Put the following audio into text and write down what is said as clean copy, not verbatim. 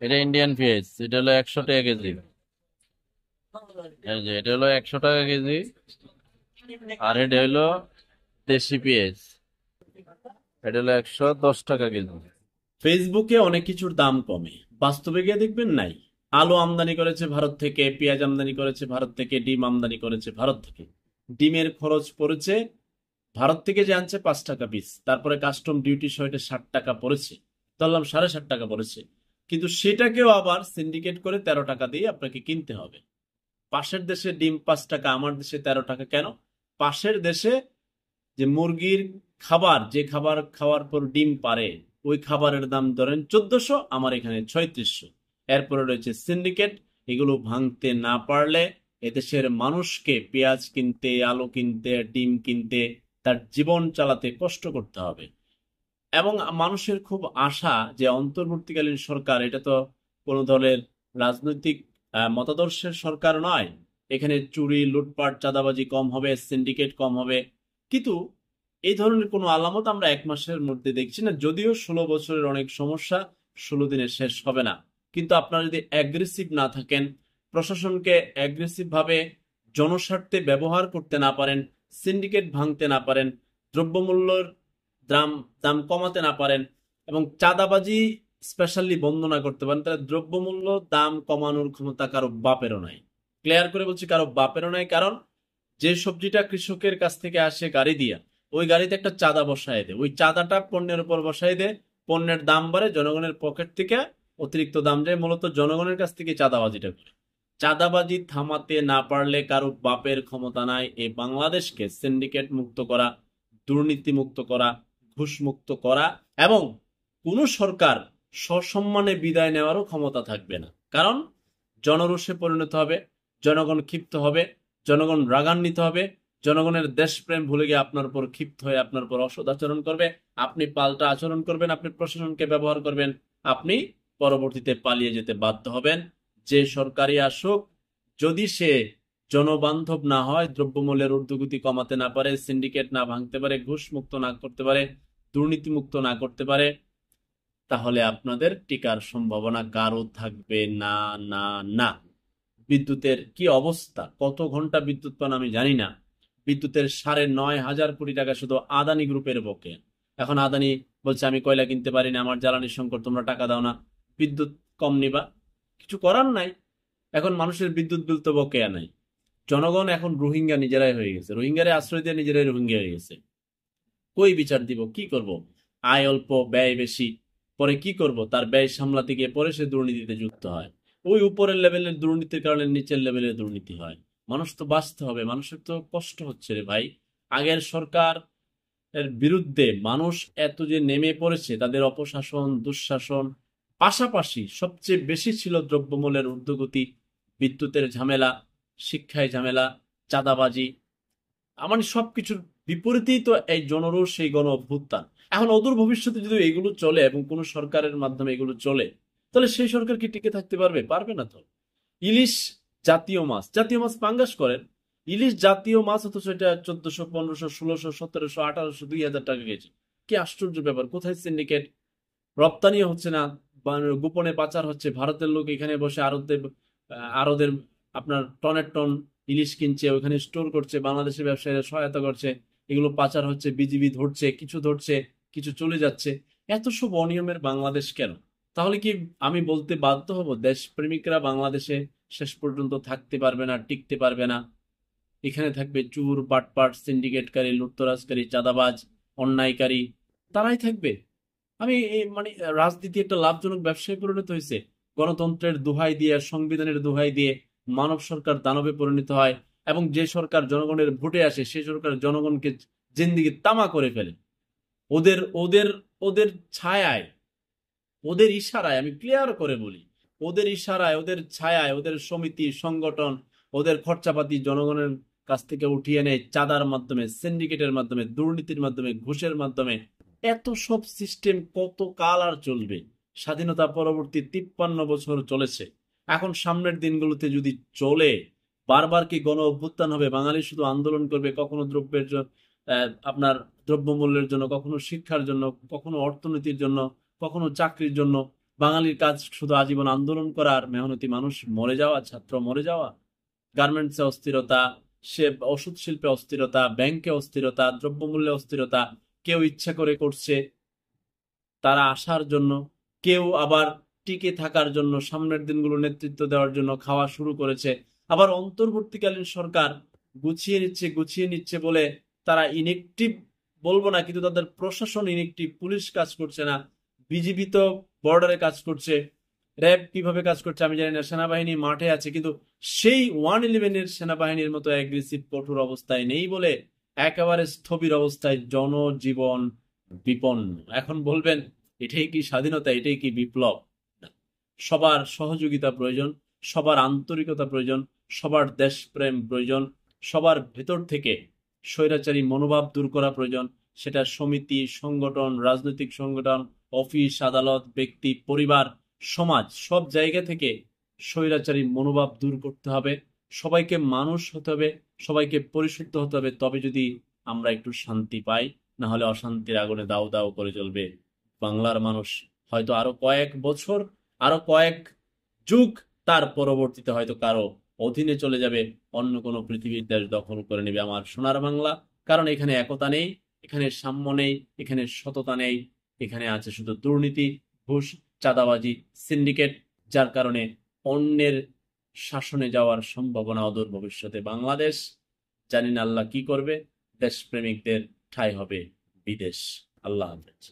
এটা ইন্ডিয়ান পেঁয়াজ, এটা হলো 100 টাকা কেজি। এই যে এটা হলো 100 টাকা কেজি। আর এটা হলো দেশি পেঁয়াজ, এটা হলো 110 টাকা কেজি। ফেসবুকে অনেক কিছুর দাম কমে, বাস্তবে গিয়ে দেখবেন নাই। আলু আমদানি করেছে ভারত থেকে, পেঁয়াজ আমদানি করেছে ভারত থেকে, ডিম আমদানি করেছে ভারত থেকে। ডিমের খরচ পড়েছে ভারত থেকে যে আনছে 5 টাকা পিস, তারপরে কাস্টম ডিউটি সহ এটা 60 টাকা পড়েছে, ধরলাম 7.5 টাকা পড়েছে। কিন্তু সেটাকেও আবার সিন্ডিকেট করে 13 টাকা দিয়ে আপনাকে কিনতে হবে। পাশের দেশে ডিম 5 টাকা, আমার দেশে 13 টাকা কেন? পাশের দেশে যে মুরগির খাবার, যে খাবার খাওয়ার পর ডিম পারে, ওই খাবারের দাম ধরেন 1400, আমার এখানে 3600। এরপরে রয়েছে সিন্ডিকেট। এগুলো ভাঙতে না পারলে এদেশের মানুষকে পেঁয়াজ কিনতে, আলু কিনতে, ডিম কিনতে, তার জীবন চালাতে কষ্ট করতে হবে। এবং মানুষের খুব আশা যে অন্তর্বর্তীকালীন সরকার, এটা তো কোনো দলের রাজনৈতিক মতাদর্শের সরকার নয়। এখানে চুরি, লুটপাট, চাঁদাবাজি কম হবে, সিন্ডিকেট কম হবে। কিন্তু এই ধরনের কোনো আলামত আমরা 1 মাসের মধ্যে দেখছি না, যদিও 16 বছরের অনেক সমস্যা 16 দিনে শেষ হবে না। কিন্তু আপনারা যদি অ্যাগ্রেসিভ না থাকেন, প্রশাসনকে অ্যাগ্রেসিভ ভাবে জনস্বার্থে ব্যবহার করতে না পারেন, সিন্ডিকেট ভাঙতে না পারেন, দ্রব্যমূল্যের দাম দাম কমাতে না পারেন, এবং চাঁদাবাজি স্পেশালি বন্ধ না করতে পারেন, তাহলে দ্রব্যমূল্য দাম কমানোর ক্ষমতা কারো বাপেরও নাই। ক্লিয়ার করে বলছি, কারো বাপেরও নাই। কারণ যে সবজিটা কৃষকের কাছ থেকে আসে গাড়ি দিয়া, ওই গাড়িতে একটা চাঁদা বসায় দেয়, ওই চাঁদাটা পণ্যের উপর বসায় দেয়, পণ্যের দাম বাড়ে, জনগণের পকেট থেকে অতিরিক্ত দাম যায়, মূলত জনগণের কাছ থেকে চাঁদাবাজিটা করে। চাঁদাবাজি থামাতে না পারলে কারো বাপের ক্ষমতা নাই এই বাংলাদেশকে সিন্ডিকেট মুক্ত করা, দুর্নীতি মুক্ত করা, ঘুষ মুক্ত করা। এবং কোন সরকার সসম্মানে বিদায় নেওয়ারও ক্ষমতা থাকবে না। কারণ জনরোষে পরিণত হবে, জনগণ ক্ষিপ্ত হবে, জনগণ রাগান্বিত হবে, জনগণের দেশপ্রেম ভুলে গিয়ে আপনার উপর ক্ষিপ্ত হয়ে আপনার উপর অসৎ আচরণ করবে। আপনি পাল্টা আচরণ করবেন, আপনি প্রশাসনকে ব্যবহার করবেন, আপনি পরবর্তীতে পালিয়ে যেতে বাধ্য হবেন। যে সরকারি আসুক, যদি সে জনবান্ধব না হয়, দ্রব্যমূল্যের ঊর্ধ্বগতি কমাতে না পারে, সিন্ডিকেট না ভাঙতে পারে, ঘুষ মুক্ত না করতে পারে, দুর্নীতি মুক্ত না করতে পারে, তাহলে আপনাদের টিকার সম্ভাবনা কারো থাকবে না। না, না। বিদ্যুতের কি অবস্থা, কত ঘন্টা বিদ্যুৎ পান আমি জানি না। বিদ্যুতের 9,500 কোটি টাকা শুধু আদানি গ্রুপের বকে। এখন আদানি বলছে আমি কয়লা কিনতে পারি না, আমার জ্বালানি সংকট, তোমরা টাকা দাও না, বিদ্যুৎ কম নিবা। কিছু করার নাই। এখন মানুষের বিদ্যুৎ বিল তো বকেয়া নাই। জনগণ এখন রোহিঙ্গা নিজেরাই হয়ে গেছে, রোহিঙ্গারে আশ্রয় দিয়ে নিজেরাই রোহিঙ্গা হয়ে গেছে। কই বিচার দিব, কি করব? আয় অল্প, ব্যয় বেশি, পরে কি করব? তার ব্যয় সামলাতে গিয়ে পরে সে দুর্নীতিতে যুক্ত হয়। ওই উপরের লেভেলের দুর্নীতির কারণে নিচের লেভেলের দুর্নীতি হয়। মানুষ তো বাঁচতে হবে, মানুষের তো কষ্ট হচ্ছে রে ভাই। আগের সরকার এর বিরুদ্ধে মানুষ এত যে নেমে পড়েছে, তাদের অপশাসন, দুঃশাসন, পাশাপাশি সবচেয়ে বেশি ছিল দ্রব্যমূল্যের ঊর্ধ্বগতি, বিদ্যুতের ঝামেলা, শিক্ষায় ঝামেলা, চাঁদাবাজি। মানে সবকিছুর বিপরীতেই তো এই জনরোষ, এই গণ অভ্যুত্থান। এখন অদূর ভবিষ্যতে যদি এগুলো চলে এবং কোন সরকারের মাধ্যমে এগুলো চলে, তাহলে সেই সরকার কি টিকে থাকতে পারবে? পারবে না তো। ইলিশ জাতীয় মাছ, জাতীয় মাছ পাঙ্গাস করেন, ইলিশ জাতীয় মাছ, অথচ এটা 1400, 1500, 1600, 1700, 1800, 2000 টাকা কেজি। কি আশ্চর্য ব্যাপার! কোথায় সিন্ডিকেট? রপ্তানি হচ্ছে না, গোপনে পাচার হচ্ছে। ভারতের লোক এখানে বসে আড়তদের, আড়তের আপনার টনের টন ইলিশ কিনছে, ওখানে স্টোর করছে, বাংলাদেশের ব্যবসায়ীরা সহায়তা করছে, এগুলো পাচার হচ্ছে, বিজিবি ধরছে, কিছু ধরছে, কিছু চলে যাচ্ছে। এত সব অনিয়মের বাংলাদেশ কেন? তাহলে কি আমি বলতে বাধ্য হব দেশপ্রেমিকরা বাংলাদেশে শেষ পর্যন্ত থাকতে পারবে না, টিকতে পারবে না? এখানে থাকবে চুর, বাটপাট, সিন্ডিকেটকারী, লুটতরাজকারী, চাঁদাবাজ, অন্যায়কারী, তারাই থাকবে। মানে রাজনীতি একটা লাভজনক ব্যবসায় পরিণত হয়েছে। গণতন্ত্রের দোহাই দিয়ে, সংবিধানের দোহাই দিয়ে মানব সরকার দানবে পরিণত হয়। এবং যে সরকার জনগণের ভোটে আসে, সেই সরকার জনগণকে জিন্দিগি তামা করে ফেলে। ওদের ওদের ওদের ছায়ায়, ওদের ইশারায়, আমি ক্লিয়ার করে বলি, ওদের ইশারায়, ওদের ছায়ায়, ওদের সমিতি সংগঠন, ওদের খরচাপাতি জনগণের কাছ থেকে উঠিয়ে নেয় চাঁদার মাধ্যমে, সিন্ডিকেটের মাধ্যমে, দুর্নীতির মাধ্যমে, ঘুষের মাধ্যমে। এত সব সিস্টেম কত কাল আর চলবে? স্বাধীনতা পরবর্তী 53 বছর চলেছে। এখন সামনের দিনগুলোতে যদি চলে, বারবার কি গণ অভ্যুত্থান হবে? বাঙালি শুধু আন্দোলন করবে, কখনো দ্রব্যের জন্য, আপনার দ্রব্যমূল্যের জন্য, কখনো শিক্ষার জন্য, কখনো অর্থনীতির জন্য, কখনো চাকরির জন্য। বাঙালির কাজ শুধু আজীবন আন্দোলন করার, মেহনতি মানুষ মরে যাওয়া, ছাত্র মরে যাওয়া, গার্মেন্টসে অস্থিরতা, সে ওষুধ শিল্পে অস্থিরতা, ব্যাংকে অস্থিরতা, দ্রব্যমূল্যে অস্থিরতা। কেউ ইচ্ছা করে করছে তারা আসার জন্য, কেউ আবার টিকে থাকার জন্য, সামনের দিনগুলো নেতৃত্ব দেওয়ার জন্য খাওয়া শুরু করেছে। আবার অন্তর্বর্তীকালীন সরকার গুছিয়ে নিচ্ছে বলে তারা ইনেকটিভ বলবো না, কিন্তু তাদের প্রশাসন ইনেকটিভ। পুলিশ কাজ করছে না, বিজিবি তো বর্ডারে কাজ করছে, র্যাব কিভাবে কাজ করছে আমি জানি না, সেনাবাহিনী মাঠে আছে, কিন্তু সেই 111-এর সেনাবাহিনীর মতো অ্যাগ্রেসিভ কঠোর অবস্থায় নেই বলে একেবারে স্থবির অবস্থায় জনজীবন বিপন্ন। এখন বলবেন এটাই কি স্বাধীনতা, এটাই কি বিপ্লব? না। সবার সহযোগিতা প্রয়োজন, সবার আন্তরিকতা প্রয়োজন, সবার দেশপ্রেম প্রয়োজন, সবার ভেতর থেকে স্বৈরাচারী মনোভাব দূর করা প্রয়োজন। সেটা সমিতি, সংগঠন, রাজনৈতিক সংগঠন, অফিস, আদালত, ব্যক্তি, পরিবার, সমাজ, সব জায়গা থেকে স্বৈরাচারী মনোভাব দূর করতে হবে। সবাইকে মানুষ হতে হবে, সবাইকে পরিশুদ্ধ হতে হবে, তবে যদি আমরা একটু শান্তি পাই। না হলে অশান্তির আগুনে দাউ দাউ করে জ্বলবে বাংলার মানুষ। হয়তো আরো কয়েক বছর, আরো কয়েক যুগ, তার পরবর্তীতে হয়তো কারো অধীনে চলে যাবে, অন্য কোনো পৃথিবীর দেশ দখল করে নেবে আমার সোনার বাংলা। কারণ এখানে একতা নেই, এখানে সাম্য নেই, এখানে সততা নেই, এখানে আছে শুধু দুর্নীতি, ঘুষ, চাঁদাবাজি, সিন্ডিকেট, যার কারণে অন্যের শাসনে যাওয়ার সম্ভাবনা অদূর ভবিষ্যতে বাংলাদেশ। জানি না আল্লাহ কি করবে, দেশপ্রেমিকদের ঠাঁই হবে বিদেশ। আল্লাহ হাফেজ।